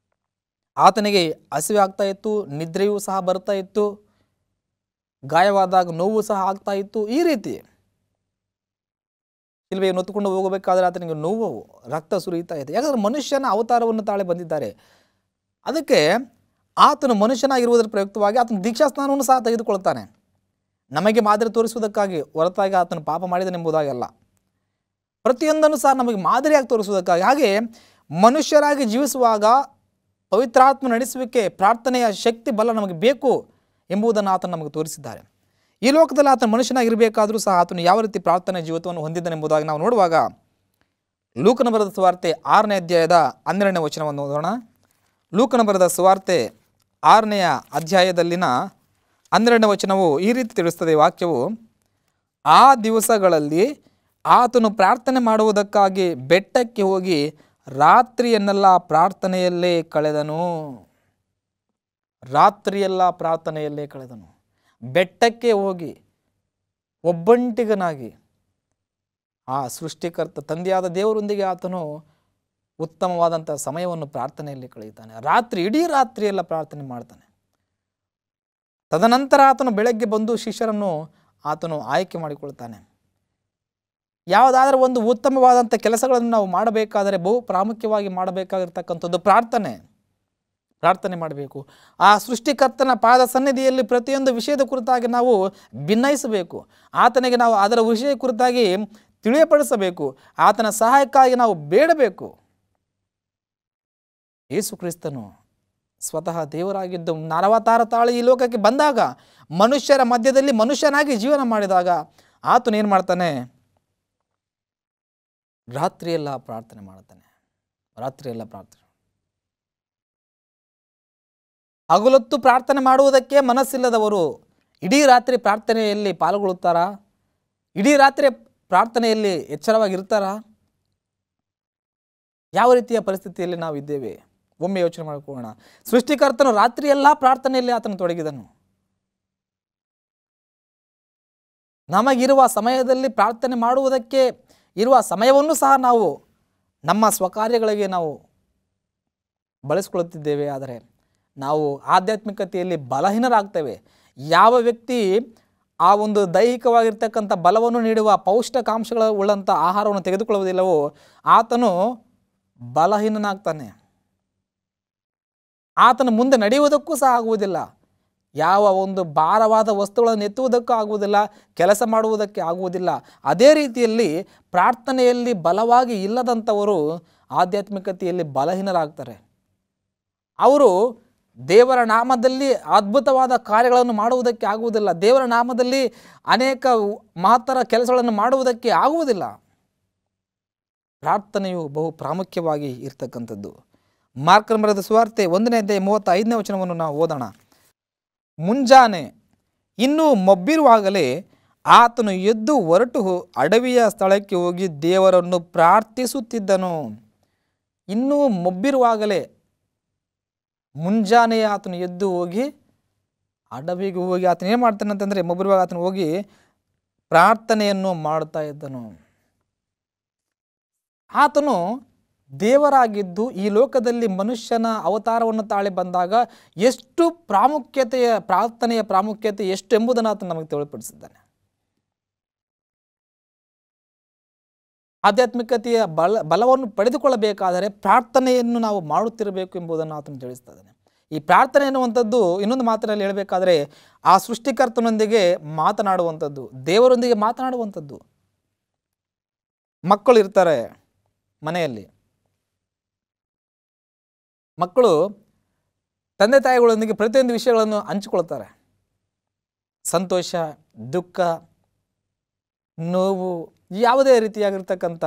ಆತನಿಗೆ ಹಸಿವೆ ಆಗ್ತಾ ಇತ್ತು, ನಿದ್ರೆಯೂ ಸಹ ಬರ್ತಾ ಇತ್ತು, ಗಾಯವಾದಾಗ ನೋವು ಸಹ ಆಗ್ತಾ ಇತ್ತು. ಈ ರೀತಿ ಶಿಲುಬೆಯನ್ನು ಹೊತ್ತುಕೊಂಡು ಹೋಗಬೇಕಾದ್ರೆ ಆತನಿಗೆ ನೋವು, ರಕ್ತ ಸುರಿಯುತ್ತಾ ಇದೆ. ಯಾಕಂದರೆ ಮನುಷ್ಯನ ಅವತಾರವನ್ನು ತಾಳಿ ಬಂದಿದ್ದಾರೆ. ಅದಕ್ಕೆ ಆತನು ಮನುಷ್ಯನಾಗಿರುವುದರ ಪ್ರಯುಕ್ತವಾಗಿ ಆತನು ದೀಕ್ಷಾಸ್ನಾನವನ್ನು ಸಹ ತೆಗೆದುಕೊಳ್ತಾನೆ. ನಮಗೆ ಮಾದರಿ ತೋರಿಸುವುದಕ್ಕಾಗಿ, ಹೊರತಾಗಿ ಆತನು ಪಾಪ ಮಾಡಿದನೆಂಬುದಾಗಲ್ಲ, ಪ್ರತಿಯೊಂದನ್ನು ಸಹ ನಮಗೆ ಮಾದರಿಯಾಗಿ ತೋರಿಸುವುದಕ್ಕಾಗಿ. ಹಾಗೆ ಮನುಷ್ಯರಾಗಿ ಜೀವಿಸುವಾಗ ಪವಿತ್ರಾತ್ಮ ನಡೆಸುವಿಕೆ, ಪ್ರಾರ್ಥನೆಯ ಶಕ್ತಿ ಬಲ ನಮಗೆ ಬೇಕು ಎಂಬುದನ್ನು ಆತನು ನಮಗೆ ತೋರಿಸಿದ್ದಾರೆ. ಈ ಲೋಕದಲ್ಲಿ ಆತನು ಮನುಷ್ಯನಾಗಿರಬೇಕಾದರೂ ಸಹ ಆತನು ಯಾವ ರೀತಿ ಪ್ರಾರ್ಥನೆ ಜೀವಿತವನ್ನು ಹೊಂದಿದ್ದನೆಂಬುದಾಗಿ ನಾವು ನೋಡುವಾಗ ಲೂಕನ ಬರೆದ ಸುವಾರ್ತೆ 6ನೇ ಅಧ್ಯಾಯದ 12ನೇ ವಚನವನ್ನು ಓದೋಣ. ಲೂಕನ ಬರೆದ ಸುವಾರ್ತೆ 6ನೇ ಅಧ್ಯಾಯದಲ್ಲಿನ 12ನೇ ವಚನವು ಈ ರೀತಿ ತಿಳಿಸುತ್ತದೆ. ವಾಕ್ಯವು, ಆ ದಿವಸಗಳಲ್ಲಿ ಆತನು ಪ್ರಾರ್ಥನೆ ಮಾಡುವುದಕ್ಕಾಗಿ ಬೆಟ್ಟಕ್ಕೆ ಹೋಗಿ ರಾತ್ರಿಯನ್ನೆಲ್ಲ ಪ್ರಾರ್ಥನೆಯಲ್ಲೇ ಕಳೆದನು. ರಾತ್ರಿಯೆಲ್ಲ ಪ್ರಾರ್ಥನೆಯಲ್ಲೇ ಕಳೆದನು. ಬೆಟ್ಟಕ್ಕೆ ಹೋಗಿ ಒಬ್ಬಂಟಿಗನಾಗಿ ಆ ಸೃಷ್ಟಿಕರ್ತ ತಂದೆಯಾದ ದೇವರೊಂದಿಗೆ ಆತನು ಉತ್ತಮವಾದಂಥ ಸಮಯವನ್ನು ಪ್ರಾರ್ಥನೆಯಲ್ಲಿ ಕಳೆಯುತ್ತಾನೆ. ಇಡೀ ರಾತ್ರಿಯೆಲ್ಲ ಪ್ರಾರ್ಥನೆ ಮಾಡ್ತಾನೆ. ತದನಂತರ ಆತನು ಬೆಳಗ್ಗೆ ಬಂದು ಶಿಷ್ಯರನ್ನು ಆತನು ಆಯ್ಕೆ ಮಾಡಿಕೊಳ್ತಾನೆ. ಯಾವುದಾದ್ರೂ ಒಂದು ಉತ್ತಮವಾದಂಥ ಕೆಲಸಗಳನ್ನು ನಾವು ಮಾಡಬೇಕಾದರೆ ಬಹು ಪ್ರಾಮುಖ್ಯವಾಗಿ ಮಾಡಬೇಕಾಗಿರ್ತಕ್ಕಂಥದ್ದು ಪ್ರಾರ್ಥನೆ ಮಾಡಬೇಕು. ಆ ಸೃಷ್ಟಿಕರ್ತನ ಪಾದ ಸನ್ನಿಧಿಯಲ್ಲಿ ಪ್ರತಿಯೊಂದು ವಿಷಯದ ಕುರಿತಾಗಿ ನಾವು ಭಿನ್ನಯಿಸಬೇಕು. ಆತನಿಗೆ ನಾವು ಅದರ ವಿಷಯ ಕುರಿತಾಗಿ ತಿಳಿಯಪಡಿಸಬೇಕು. ಆತನ ಸಹಾಯಕ್ಕಾಗಿ ನಾವು ಬೇಡಬೇಕು. ಯೇಸು ಕ್ರಿಸ್ತನು ಸ್ವತಃ ದೇವರಾಗಿದ್ದು ನರವತಾರ ತಾಳಿ ಈ ಲೋಕಕ್ಕೆ ಬಂದಾಗ, ಮನುಷ್ಯರ ಮಧ್ಯದಲ್ಲಿ ಮನುಷ್ಯನಾಗಿ ಜೀವನ ಮಾಡಿದಾಗ ಆತನು ಏನು ಮಾಡ್ತಾನೆ? ರಾತ್ರಿಯೆಲ್ಲ ಪ್ರಾರ್ಥನೆ ಮಾಡ್ತಾನೆ. ರಾತ್ರಿಯೆಲ್ಲ ಪ್ರಾರ್ಥನೆ, ಹಗಲೊತ್ತು ಪ್ರಾರ್ಥನೆ ಮಾಡುವುದಕ್ಕೆ ಮನಸ್ಸಿಲ್ಲದವರು ಇಡೀ ರಾತ್ರಿ ಪ್ರಾರ್ಥನೆಯಲ್ಲಿ ಪಾಲ್ಗೊಳ್ಳುತ್ತಾರಾ? ಇಡೀ ರಾತ್ರಿ ಪ್ರಾರ್ಥನೆಯಲ್ಲಿ ಎಚ್ಚರವಾಗಿರ್ತಾರಾ? ಯಾವ ರೀತಿಯ ಪರಿಸ್ಥಿತಿಯಲ್ಲಿ ನಾವು ಇದ್ದೇವೆ? ಒಮ್ಮೆ ಯೋಚನೆ ಮಾಡಿಕೊಳ್ಳೋಣ. ಸೃಷ್ಟಿಕರ್ತನು ರಾತ್ರಿಯೆಲ್ಲ ಪ್ರಾರ್ಥನೆಯಲ್ಲಿ ಆತನು ತೊಡಗಿದನು. ನಮಗಿರುವ ಸಮಯದಲ್ಲಿ ಪ್ರಾರ್ಥನೆ ಮಾಡುವುದಕ್ಕೆ ಇರುವ ಸಮಯವನ್ನು ಸಹ ನಾವು ನಮ್ಮ ಸ್ವಕಾರ್ಯಗಳಿಗೆ ನಾವು ಬಳಸಿಕೊಳ್ಳುತ್ತಿದ್ದೇವೆ. ಆದರೆ ನಾವು ಆಧ್ಯಾತ್ಮಿಕತೆಯಲ್ಲಿ ಬಲಹೀನರಾಗ್ತೇವೆ. ಯಾವ ವ್ಯಕ್ತಿ ಆ ಒಂದು ದೈಹಿಕವಾಗಿರ್ತಕ್ಕಂಥ ಬಲವನ್ನು ನೀಡುವ ಪೌಷ್ಟಿಕಾಂಶಗಳ ಉಳ್ಳಂಥ ಆಹಾರವನ್ನು ತೆಗೆದುಕೊಳ್ಳುವುದಿಲ್ಲವೋ ಆತನು ಬಲಹೀನನಾಗ್ತಾನೆ. ಆತನು ಮುಂದೆ ನಡೆಯುವುದಕ್ಕೂ ಸಹ ಆಗುವುದಿಲ್ಲ. ಯಾವ ಒಂದು ಭಾರವಾದ ವಸ್ತುಗಳನ್ನು ಎತ್ತುವುದಕ್ಕೂ ಆಗುವುದಿಲ್ಲ, ಕೆಲಸ ಮಾಡುವುದಕ್ಕೆ ಆಗುವುದಿಲ್ಲ. ಅದೇ ರೀತಿಯಲ್ಲಿ ಪ್ರಾರ್ಥನೆಯಲ್ಲಿ ಬಲವಾಗಿ ಇಲ್ಲದಂಥವರು ಆಧ್ಯಾತ್ಮಿಕತೆಯಲ್ಲಿ ಬಲಹೀನರಾಗ್ತಾರೆ. ಅವರು ದೇವರ ನಾಮದಲ್ಲಿ ಅದ್ಭುತವಾದ ಕಾರ್ಯಗಳನ್ನು ಮಾಡುವುದಕ್ಕೆ ಆಗುವುದಿಲ್ಲ. ದೇವರ ನಾಮದಲ್ಲಿ ಅನೇಕ ಮಹತ್ತರ ಕೆಲಸಗಳನ್ನು ಮಾಡುವುದಕ್ಕೆ ಆಗುವುದಿಲ್ಲ. ಪ್ರಾರ್ಥನೆಯು ಬಹು ಪ್ರಾಮುಖ್ಯವಾಗಿ ಇರ್ತಕ್ಕಂಥದ್ದು. ಮಾರ್ಕನ ಬರೆದ ಸುವಾರ್ತೆ 1ನೇ ಅಧ್ಯಾಯ 35ನೇ ವಚನವನ್ನು ನಾವು ಓದೋಣ. ಮುಂಜಾನೆ ಇನ್ನೂ ಮೊಬ್ಬಿರುವಾಗಲೇ ಆತನು ಎದ್ದು ಹೊರಟು ಅಡವಿಯ ಸ್ಥಳಕ್ಕೆ ಹೋಗಿ ದೇವರನ್ನು ಪ್ರಾರ್ಥಿಸುತ್ತಿದ್ದನು. ಇನ್ನೂ ಮೊಬ್ಬಿರುವಾಗಲೇ ಮುಂಜಾನೆ ಆತನು ಎದ್ದು ಹೋಗಿ ಅಡವಿಗೆ ಹೋಗಿ ಆತನು ಏನು ಮಾಡ್ತಾನೆ ಅಂತಂದರೆ ಮೊಬ್ಬಿರುವಾಗ ಆತನು ಹೋಗಿ ಪ್ರಾರ್ಥನೆಯನ್ನು ಮಾಡ್ತಾ ಇದ್ದನು. ಆತನು ದೇವರಾಗಿದ್ದು ಈ ಲೋಕದಲ್ಲಿ ಮನುಷ್ಯನ ಅವತಾರವನ್ನು ತಾಳಿ ಬಂದಾಗ ಎಷ್ಟು ಪ್ರಾರ್ಥನೆಯ ಪ್ರಾಮುಖ್ಯತೆ ಎಷ್ಟು ಎಂಬುದನ್ನು ಆತನು ನಮಗೆ ತಿಳಿಪಡಿಸಿದ್ದಾನೆ. ಆಧ್ಯಾತ್ಮಿಕತೆಯ ಬಲವನ್ನು ಪಡೆದುಕೊಳ್ಳಬೇಕಾದರೆ ಪ್ರಾರ್ಥನೆಯನ್ನು ನಾವು ಮಾಡುತ್ತಿರಬೇಕು ಎಂಬುದನ್ನು ಆತನು ತಿಳಿಸ್ತಾ ಇದ್ದಾನೆ. ಈ ಪ್ರಾರ್ಥನೆ ಎನ್ನುವಂಥದ್ದು ಇನ್ನೊಂದು ಮಾತಿನಲ್ಲಿ ಹೇಳಬೇಕಾದ್ರೆ ಆ ಸೃಷ್ಟಿಕರ್ತನೊಂದಿಗೆ ಮಾತನಾಡುವಂಥದ್ದು, ದೇವರೊಂದಿಗೆ ಮಾತನಾಡುವಂಥದ್ದು. ಮಕ್ಕಳು ಇರ್ತಾರೆ ಮನೆಯಲ್ಲಿ, ಮಕ್ಕಳು ತಂದೆ ತಾಯಿಗಳೊಂದಿಗೆ ಪ್ರತಿಯೊಂದು ವಿಷಯಗಳನ್ನು ಹಂಚಿಕೊಳ್ತಾರೆ. ಸಂತೋಷ, ದುಃಖ, ನೋವು, ಯಾವುದೇ ರೀತಿಯಾಗಿರ್ತಕ್ಕಂಥ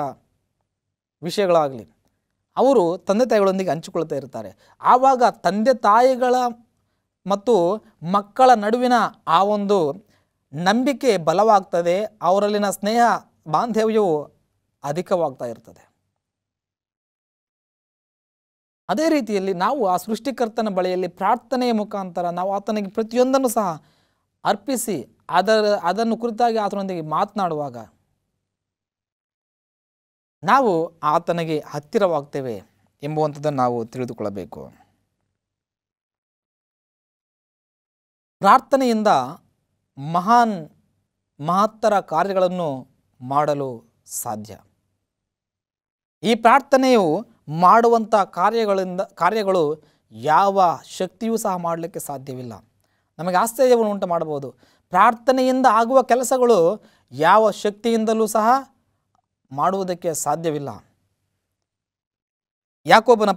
ವಿಷಯಗಳಾಗಲಿ ಅವರು ತಂದೆ ತಾಯಿಗಳೊಂದಿಗೆ ಹಂಚಿಕೊಳ್ತಾ ಇರ್ತಾರೆ. ಆವಾಗ ತಂದೆ ತಾಯಿಗಳ ಮತ್ತು ಮಕ್ಕಳ ನಡುವಿನ ಆ ಒಂದು ನಂಬಿಕೆ ಬಲವಾಗ್ತದೆ, ಅವರಲ್ಲಿನ ಸ್ನೇಹ ಬಾಂಧವ್ಯವು ಅಧಿಕವಾಗ್ತಾ ಇರ್ತದೆ. ಅದೇ ರೀತಿಯಲ್ಲಿ ನಾವು ಆ ಸೃಷ್ಟಿಕರ್ತನ ಬಳಿಯಲ್ಲಿ ಪ್ರಾರ್ಥನೆಯ ಮುಖಾಂತರ ನಾವು ಆತನಿಗೆ ಪ್ರತಿಯೊಂದನ್ನು ಸಹ ಅರ್ಪಿಸಿ ಅದನ್ನು ಕುರಿತಾಗಿ ಆತನೊಂದಿಗೆ ಮಾತನಾಡುವಾಗ ನಾವು ಆತನಿಗೆ ಹತ್ತಿರವಾಗ್ತೇವೆ ಎಂಬುವಂಥದ್ದನ್ನು ನಾವು ತಿಳಿದುಕೊಳ್ಳಬೇಕು. ಪ್ರಾರ್ಥನೆಯಿಂದ ಮಹತ್ತರ ಕಾರ್ಯಗಳನ್ನು ಮಾಡಲು ಸಾಧ್ಯ. ಈ ಪ್ರಾರ್ಥನೆಯು ಮಾಡುವಂಥ ಕಾರ್ಯಗಳು ಯಾವ ಶಕ್ತಿಯೂ ಸಹ ಮಾಡಲಿಕ್ಕೆ ಸಾಧ್ಯವಿಲ್ಲ. ನಮಗೆ ಆಶ್ಚರ್ಯವನ್ನು ಉಂಟು ಮಾಡಬಹುದು. ಪ್ರಾರ್ಥನೆಯಿಂದ ಆಗುವ ಕೆಲಸಗಳು ಯಾವ ಶಕ್ತಿಯಿಂದಲೂ ಸಹ ಮಾಡುವುದಕ್ಕೆ ಸಾಧ್ಯವಿಲ್ಲ. ಯಾಕೋಬನ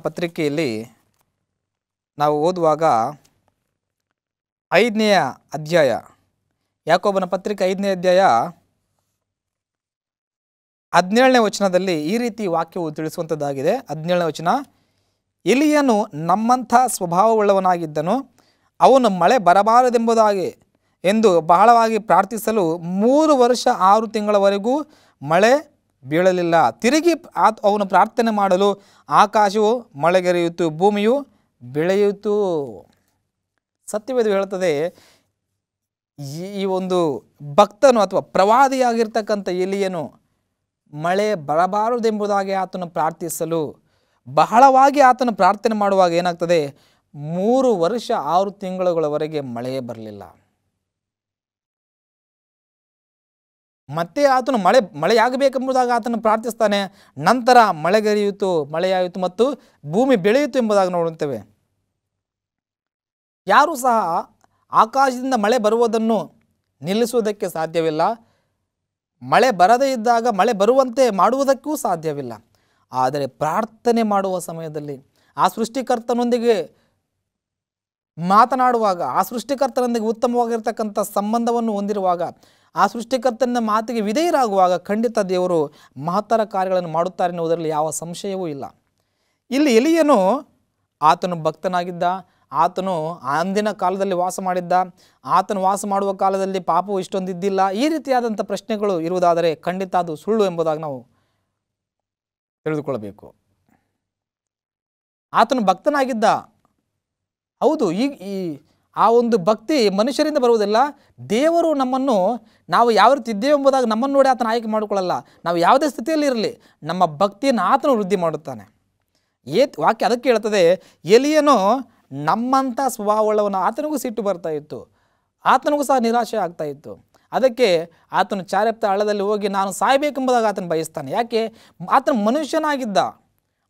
ಪತ್ರಿಕೆಯಲ್ಲಿ ನಾವು ಓದುವಾಗ 5ನೇ ಅಧ್ಯಾಯ, ಯಾಕೋಬನ ಪತ್ರಿಕೆ 5ನೇ ಅಧ್ಯಾಯ 17ನೇ ವಚನದಲ್ಲಿ ಈ ರೀತಿ ವಾಕ್ಯವು ತಿಳಿಸುವಂಥದ್ದಾಗಿದೆ. 17ನೇ ವಚನ, ಎಲಿಯನು ನಮ್ಮಂಥ ಸ್ವಭಾವವುಳ್ಳವನಾಗಿದ್ದನು. ಅವನು ಮಳೆ ಬರಬಾರದೆಂಬುದಾಗಿ ಎಂದು ಬಹಳವಾಗಿ ಪ್ರಾರ್ಥಿಸಲು 3 ವರ್ಷ 6 ತಿಂಗಳವರೆಗೂ ಮಳೆ ಬೀಳಲಿಲ್ಲ. ತಿರುಗಿ ಅವನು ಪ್ರಾರ್ಥನೆ ಮಾಡಲು ಆಕಾಶವು ಮಳೆಗರೆಯಿತು, ಭೂಮಿಯು ಬೆಳೆಯಿತು. ಸತ್ಯವೇದ ಹೇಳುತ್ತದೆ, ಈ ಒಂದು ಭಕ್ತನು ಅಥವಾ ಪ್ರವಾದಿಯಾಗಿರ್ತಕ್ಕಂಥ ಎಲಿಯನು ಮಳೆ ಬರಬಾರದೆಂಬುದಾಗಿ ಆತನು ಪ್ರಾರ್ಥಿಸಲು ಬಹಳವಾಗಿ ಆತನು ಪ್ರಾರ್ಥನೆ ಮಾಡುವಾಗ ಏನಾಗ್ತದೆ, 3 ವರ್ಷ 6 ತಿಂಗಳುಗಳವರೆಗೆ ಮಳೆಯೇ ಬರಲಿಲ್ಲ. ಮತ್ತೆ ಆತನು ಮಳೆಯಾಗಬೇಕೆಂಬುದಾಗಿ ಆತನು ಪ್ರಾರ್ಥಿಸ್ತಾನೆ. ನಂತರ ಮಳೆಗರೆಯಿತು, ಮಳೆಯಾಯಿತು ಮತ್ತು ಭೂಮಿ ಬೆಳೆಯಿತು ಎಂಬುದಾಗಿ ನೋಡುತ್ತೇವೆ. ಯಾರೂ ಸಹ ಆಕಾಶದಿಂದ ಮಳೆ ಬರುವುದನ್ನು ನಿಲ್ಲಿಸುವುದಕ್ಕೆ ಸಾಧ್ಯವಿಲ್ಲ. ಮಳೆ ಬರದೇ ಇದ್ದಾಗ ಮಳೆ ಬರುವಂತೆ ಮಾಡುವುದಕ್ಕೂ ಸಾಧ್ಯವಿಲ್ಲ. ಆದರೆ ಪ್ರಾರ್ಥನೆ ಮಾಡುವ ಸಮಯದಲ್ಲಿ ಆ ಸೃಷ್ಟಿಕರ್ತನೊಂದಿಗೆ ಮಾತನಾಡುವಾಗ, ಆ ಸೃಷ್ಟಿಕರ್ತನೊಂದಿಗೆ ಉತ್ತಮವಾಗಿರ್ತಕ್ಕಂಥ ಸಂಬಂಧವನ್ನು ಹೊಂದಿರುವಾಗ, ಆ ಸೃಷ್ಟಿಕರ್ತನ ಮಾತಿಗೆ ವಿಧೇಯರಾಗುವಾಗ ಖಂಡಿತ ದೇವರು ಮಹತ್ತರ ಕಾರ್ಯಗಳನ್ನು ಮಾಡುತ್ತಾರೆ ಎನ್ನುವುದರಲ್ಲಿ ಯಾವ ಸಂಶಯವೂ ಇಲ್ಲ. ಇಲ್ಲಿ ಎಲಿಯನು ಆತನು ಭಕ್ತನಾಗಿದ್ದ, ಆತನು ಅಂದಿನ ಕಾಲದಲ್ಲಿ ವಾಸ ಮಾಡಿದ್ದ, ಆತನು ವಾಸ ಮಾಡುವ ಕಾಲದಲ್ಲಿ ಪಾಪವು ಇಷ್ಟೊಂದಿದ್ದಿಲ್ಲ, ಈ ರೀತಿಯಾದಂಥ ಪ್ರಶ್ನೆಗಳು ಇರುವುದಾದರೆ ಖಂಡಿತ ಅದು ಸುಳ್ಳು ಎಂಬುದಾಗಿ ನಾವು ತಿಳಿದುಕೊಳ್ಳಬೇಕು. ಆತನು ಭಕ್ತನಾಗಿದ್ದ. ಹೌದು, ಈ ಆ ಒಂದು ಭಕ್ತಿ ಮನುಷ್ಯರಿಂದ ಬರುವುದಿಲ್ಲ. ದೇವರು ನಮ್ಮನ್ನು ನಾವು ಯಾವ ರೀತಿ ಇದ್ದೇವೆ ಎಂಬುದಾಗಿ ನಮ್ಮನ್ನು ನೋಡಿ ಆತನ ಆಯ್ಕೆ ಮಾಡಿಕೊಳ್ಳಲ್ಲ. ನಾವು ಯಾವುದೇ ಸ್ಥಿತಿಯಲ್ಲಿ ಇರಲಿ ನಮ್ಮ ಭಕ್ತಿಯನ್ನು ಆತನು ವೃದ್ಧಿ ಮಾಡುತ್ತಾನೆ. ವಾಕ್ಯ ಅದಕ್ಕೆ ಹೇಳ್ತದೆ, ಎಲಿಯನು ನಮ್ಮಂಥ ಸ್ವಭಾವವುಳ್ಳವನು. ಆತನಿಗೂ ಸಿಟ್ಟು ಬರ್ತಾ ಇತ್ತು, ಆತನಿಗೂ ಸಹ ನಿರಾಶೆ ಆಗ್ತಾ ಇತ್ತು. ಅದಕ್ಕೆ ಆತನು ಚಾರೆಪ್ತ ಹಳ್ಳದಲ್ಲಿ ಹೋಗಿ ನಾನು ಸಾಯಬೇಕೆಂಬುದಾಗಿ ಆತನು ಬಯಸ್ತಾನೆ. ಯಾಕೆ? ಆತನು ಮನುಷ್ಯನಾಗಿದ್ದ.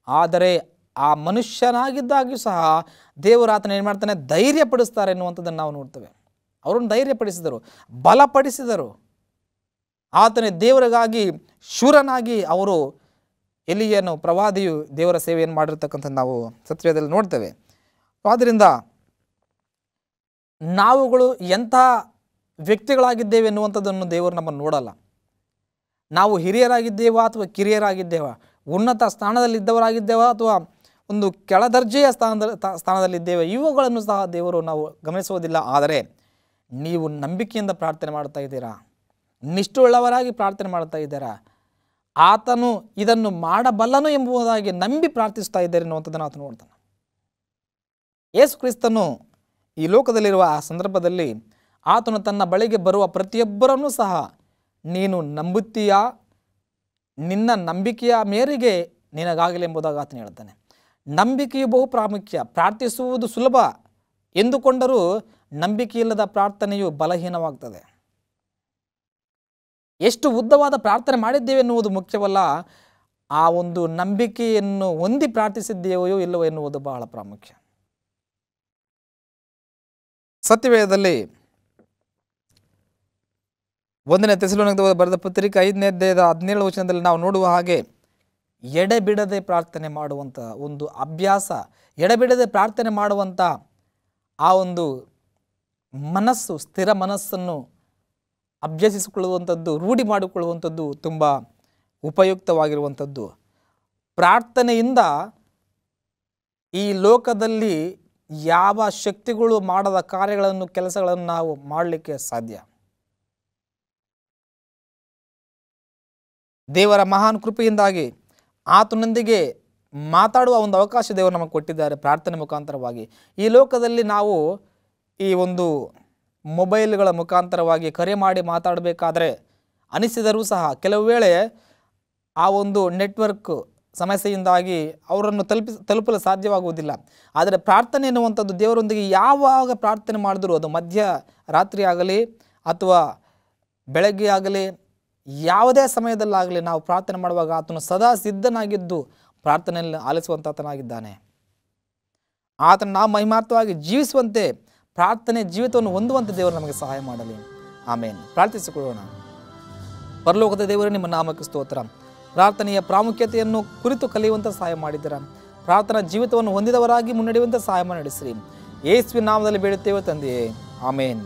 ಆದರೆ ಆ ಮನುಷ್ಯನಾಗಿದ್ದಾಗ್ಯೂ ಸಹ ದೇವರು ಆತನ ಏನು ಮಾಡ್ತಾನೆ, ಧೈರ್ಯಪಡಿಸ್ತಾರೆ ಎನ್ನುವಂಥದ್ದನ್ನು ನಾವು ನೋಡ್ತೇವೆ. ಅವರನ್ನು ಧೈರ್ಯಪಡಿಸಿದರು, ಬಲಪಡಿಸಿದರು. ಆತನೇ ದೇವರಿಗಾಗಿ ಶೂರನಾಗಿ ಅವರು ಎಲಿಯನು ಪ್ರವಾದಿಯು ದೇವರ ಸೇವೆಯನ್ನು ಮಾಡಿರ್ತಕ್ಕಂಥದ್ದು ನಾವು ಸತ್ಯವೇದದಲ್ಲಿ ನೋಡ್ತೇವೆ. ಆದ್ದರಿಂದ ನಾವುಗಳು ಎಂಥ ವ್ಯಕ್ತಿಗಳಾಗಿದ್ದೇವೆ ಎನ್ನುವಂಥದ್ದನ್ನು ದೇವರು ನಮ್ಮನ್ನು ನೋಡಲ್ಲ. ನಾವು ಹಿರಿಯರಾಗಿದ್ದೇವಾ ಅಥವಾ ಕಿರಿಯರಾಗಿದ್ದೇವಾ, ಉನ್ನತ ಸ್ಥಾನದಲ್ಲಿದ್ದವರಾಗಿದ್ದೇವಾ ಅಥವಾ ಒಂದು ಕೆಳದರ್ಜೆಯ ಸ್ಥಾನದಲ್ಲಿದ್ದೇವೆ, ಇವುಗಳನ್ನು ಸಹ ದೇವರು ನಾವು ಗಮನಿಸುವುದಿಲ್ಲ. ಆದರೆ ನೀವು ನಂಬಿಕೆಯಿಂದ ಪ್ರಾರ್ಥನೆ ಮಾಡ್ತಾ ಇದ್ದೀರಾ, ನಿಷ್ಠುಳ್ಳವರಾಗಿ ಪ್ರಾರ್ಥನೆ ಮಾಡ್ತಾ ಇದ್ದೀರಾ, ಆತನು ಇದನ್ನು ಮಾಡಬಲ್ಲನು ಎಂಬುದಾಗಿ ನಂಬಿ ಪ್ರಾರ್ಥಿಸ್ತಾ ಇದ್ದಾರೆ ಎನ್ನುವಂಥದ್ದನ್ನು ಆತನು ನೋಡ್ತಾನೆ. ಯೇಸು ಕ್ರಿಸ್ತನು ಈ ಲೋಕದಲ್ಲಿರುವ ಆ ಸಂದರ್ಭದಲ್ಲಿ ಆತನು ತನ್ನ ಬಳಿಗೆ ಬರುವ ಪ್ರತಿಯೊಬ್ಬರನ್ನೂ ಸಹ ನೀನು ನಂಬುತ್ತೀಯಾ, ನಿನ್ನ ನಂಬಿಕೆಯ ಮೇರೆಗೆ ನಿನಗಾಗಲಿ ಎಂಬುದಾಗಿ ಆತನು ಹೇಳ್ತಾನೆ. ನಂಬಿಕೆಯು ಬಹು ಪ್ರಾಮುಖ್ಯ. ಪ್ರಾರ್ಥಿಸುವುದು ಸುಲಭ ಎಂದುಕೊಂಡರೂ ನಂಬಿಕೆಯಿಲ್ಲದ ಪ್ರಾರ್ಥನೆಯು ಬಲಹೀನವಾಗ್ತದೆ. ಎಷ್ಟು ಉದ್ದವಾದ ಪ್ರಾರ್ಥನೆ ಮಾಡಿದ್ದೇವೆ ಎನ್ನುವುದು ಮುಖ್ಯವಲ್ಲ, ಆ ಒಂದು ನಂಬಿಕೆಯನ್ನು ಹೊಂದಿ ಪ್ರಾರ್ಥಿಸಿದ್ದೇವೆಯೋ ಇಲ್ಲವೋ ಎನ್ನುವುದು ಬಹಳ ಪ್ರಾಮುಖ್ಯ. ಸತ್ಯವೇದದಲ್ಲಿ 1ನೇ ಥೆಸಲೋನಿಕದವರಿಗೆ ಬರೆದ ಪತ್ರಿಕೆ 5ನೇ ಅಧ್ಯಾಯದ 17ನೇ ವಚನದಲ್ಲಿ ನಾವು ನೋಡುವ ಹಾಗೆ ಎಡೆಬಿಡದೆ ಪ್ರಾರ್ಥನೆ ಮಾಡುವಂಥ ಒಂದು ಅಭ್ಯಾಸ, ಎಡೆಬಿಡದೆ ಪ್ರಾರ್ಥನೆ ಮಾಡುವಂಥ ಆ ಒಂದು ಮನಸ್ಸು, ಸ್ಥಿರ ಮನಸ್ಸನ್ನು ಅಭ್ಯಸಿಸಿಕೊಳ್ಳುವಂಥದ್ದು, ರೂಢಿ ಮಾಡಿಕೊಳ್ಳುವಂಥದ್ದು ತುಂಬ ಉಪಯುಕ್ತವಾಗಿರುವಂಥದ್ದು. ಪ್ರಾರ್ಥನೆಯಿಂದ ಈ ಲೋಕದಲ್ಲಿ ಯಾವ ಶಕ್ತಿಗಳು ಮಾಡದ ಕಾರ್ಯಗಳನ್ನು, ಕೆಲಸಗಳನ್ನು ನಾವು ಮಾಡಲಿಕ್ಕೆ ಸಾಧ್ಯ. ದೇವರ ಮಹಾನ್ ಕೃಪೆಯಿಂದಾಗಿ ಆತನೊಂದಿಗೆ ಮಾತಾಡುವ ಒಂದು ಅವಕಾಶ ದೇವರು ನಮಗೆ ಕೊಟ್ಟಿದ್ದಾರೆ ಪ್ರಾರ್ಥನೆ ಮುಖಾಂತರವಾಗಿ. ಈ ಲೋಕದಲ್ಲಿ ನಾವು ಈ ಒಂದು ಮೊಬೈಲ್ಗಳ ಮುಖಾಂತರವಾಗಿ ಕರೆ ಮಾಡಿ ಮಾತಾಡಬೇಕಾದ್ರೆ ಅನಿಸಿದರೂ ಸಹ ಕೆಲವು ವೇಳೆ ಆ ಒಂದು ನೆಟ್ವರ್ಕ್ ಸಮಸ್ಯೆಯಿಂದಾಗಿ ಅವರನ್ನು ತಲುಪಲು ಸಾಧ್ಯವಾಗುವುದಿಲ್ಲ. ಆದರೆ ಪ್ರಾರ್ಥನೆ ಎನ್ನುವಂಥದ್ದು ದೇವರೊಂದಿಗೆ ಯಾವಾಗ ಪ್ರಾರ್ಥನೆ ಮಾಡಿದರೂ, ಅದು ಮಧ್ಯ ರಾತ್ರಿ ಆಗಲಿ ಅಥವಾ ಬೆಳಗ್ಗೆ ಆಗಲಿ, ಯಾವುದೇ ಸಮಯದಲ್ಲಾಗಲಿ ನಾವು ಪ್ರಾರ್ಥನೆ ಮಾಡುವಾಗ ಆತನು ಸದಾ ಸಿದ್ಧನಾಗಿದ್ದು ಪ್ರಾರ್ಥನೆಯಲ್ಲಿ ಆಲಿಸುವಂತಾತನಾಗಿದ್ದಾನೆ. ಆತನು ನಾವು ಮಹಿಮಾರ್ಥವಾಗಿ ಜೀವಿಸುವಂತೆ, ಪ್ರಾರ್ಥನೆ ಜೀವಿತವನ್ನು ಹೊಂದುವಂತೆ ದೇವರು ನಮಗೆ ಸಹಾಯ ಮಾಡಲಿ. ಆಮೇನ್. ಪ್ರಾರ್ಥಿಸಿಕೊಳ್ಳೋಣ. ಪರಲೋಕದ ದೇವರು, ನಿಮ್ಮ ನಾಮಕ್ಕೆ ಸ್ತೋತ್ರ. ಪ್ರಾರ್ಥನೆಯ ಪ್ರಾಮುಖ್ಯತೆಯನ್ನು ಕುರಿತು ಕಲಿಯುವಂಥ ಸಹಾಯ ಮಾಡಿದ್ದೀರ. ಪ್ರಾರ್ಥನಾ ಜೀವಿತವನ್ನು ಹೊಂದಿದವರಾಗಿ ಮುನ್ನಡೆಯುವಂಥ ಸಹಾಯ ನಡೆಸಿರಿ. ಯೇಸುವಿನ ನಾಮದಲ್ಲಿ ಬೇಡುತ್ತೇವೆ ತಂದೆಯೇ, ಆಮೇನ್.